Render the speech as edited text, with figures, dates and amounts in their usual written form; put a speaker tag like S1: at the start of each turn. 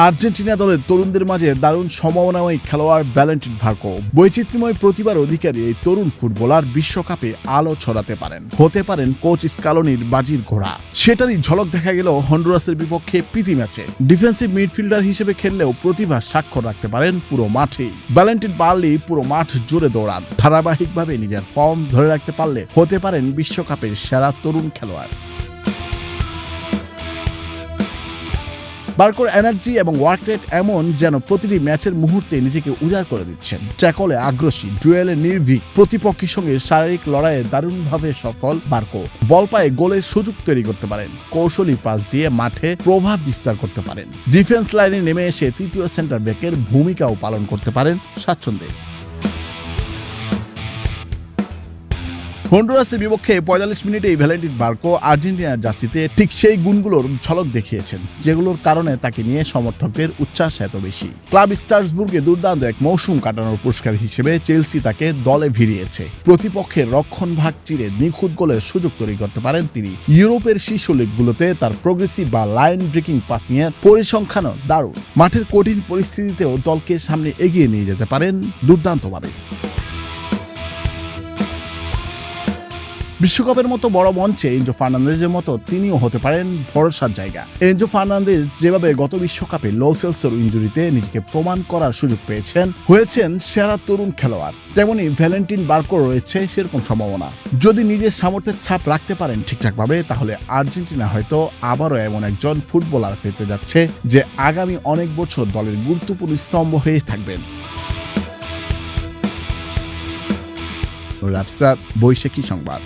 S1: Argentina দলের তরুণদের মাঝে দারুণ সম্ভাবনাময় খেলোয়াড় ভ্যালেন্টিন বার্কো। বৈচিত্র্যময় প্রতিভার অধিকারী এই তরুণ ফুটবলার বিশ্বকাপে আলো ছড়াতে পারেন, হতে পারেন কোচ স্কালোনির বাজির ঘোড়া। সেটারই ঝলক দেখা গেল হন্ডুরাসের বিপক্ষে প্রীতি ম্যাচে। ডিফেন্সিভ মিডফিল্ডার হিসেবে খেললেও প্রতিভার স্বাক্ষর রাখতে পারেন পুরো মাঠেই। ভ্যালেন্টিন বার্লি পুরো মাঠ জুড়ে দৌড়ান। ধারাবাহিকভাবে নিজের ফর্ম ধরে রাখতে পারলে হতে পারেন বিশ্বকাপের সেরা তরুণ খেলোয়াড়। বার্কোর এনার্জি এবং ওয়ার্ক রেট এমন যেন প্রতিটি ম্যাচের মুহূর্তে নিজেকে উজাড় করে দিচ্ছেন। ট্যাকলে আগ্রাসী, ডুয়েলে নির্ভীক, প্রতিপক্ষের সঙ্গে শারীরিক লড়াইয়ে দারুণভাবে সফল বার্কো। বল পায়ে গোলের সুযোগ তৈরি করতে পারেন, কৌশলী পাস দিয়ে মাঠে প্রভাব বিস্তার করতে পারেন। ডিফেন্স লাইনে নেমে এসে তৃতীয় সেন্টার ব্যাকের ভূমিকাও পালন করতে পারেন স্বাচ্ছন্দ্যে। হন্ডুরাসের বিপক্ষে ৪৫ মিনিটেই ভ্যালেন্টিন বার্কো আর্জেন্টিনার জার্সিতে ঠিক সেই গুণগুলোর ঝলক দেখিয়েছেন, যেগুলোর কারণে তাকে নিয়ে সমর্থকদের উচ্ছ্বাস এত বেশি। ক্লাব স্ট্রাসবুর্গে দুর্দান্ত এক মৌসুম কাটানোর পুরস্কার হিসেবে চেলসি তাকে দলে ভিড়িয়েছে। প্রতিপক্ষের রক্ষণভাগ চিরে নিখুঁত গোলের সুযোগ তৈরি করতে পারেন তিনি। ইউরোপের শীর্ষ লিগগুলোতে তার প্রোগ্রেসিভ বা লাইন ব্রেকিং পাসিংয়ের পরিসংখ্যানও দারুণ। মাঠের কঠিন পরিস্থিতিতেও দলকে সামনে এগিয়ে নিয়ে যেতে পারেন দুর্দান্তভাবে। বিশ্বকাপের মতো বড় মঞ্চে এনজো ফার্নান্দেজের মতো তিনিও হতে পারেন ভরসার জায়গা। এনজো ফার্নান্দেজ যেভাবে গত বিশ্বকাপে লো সেলসের ইনজুরিতে নিজেকে প্রমাণ করার সুযোগ পেয়েছেন, হয়েছেন সেরা তরুণ খেলোয়াড়, তেমনি ভ্যালেন্টিন বার্কো রয়েছে সেরকম সম্ভাবনা। যদি নিজের সামর্থ্যের ছাপ রাখতে পারেন ঠিকঠাকভাবে, তাহলে আর্জেন্টিনা হয়তো আবারও এমন একজন ফুটবলার পেতে যাচ্ছে যে আগামী অনেক বছর দলের গুরুত্বপূর্ণ স্তম্ভ হয়ে থাকবেন। আফসার, বৈশাখী সংবাদ।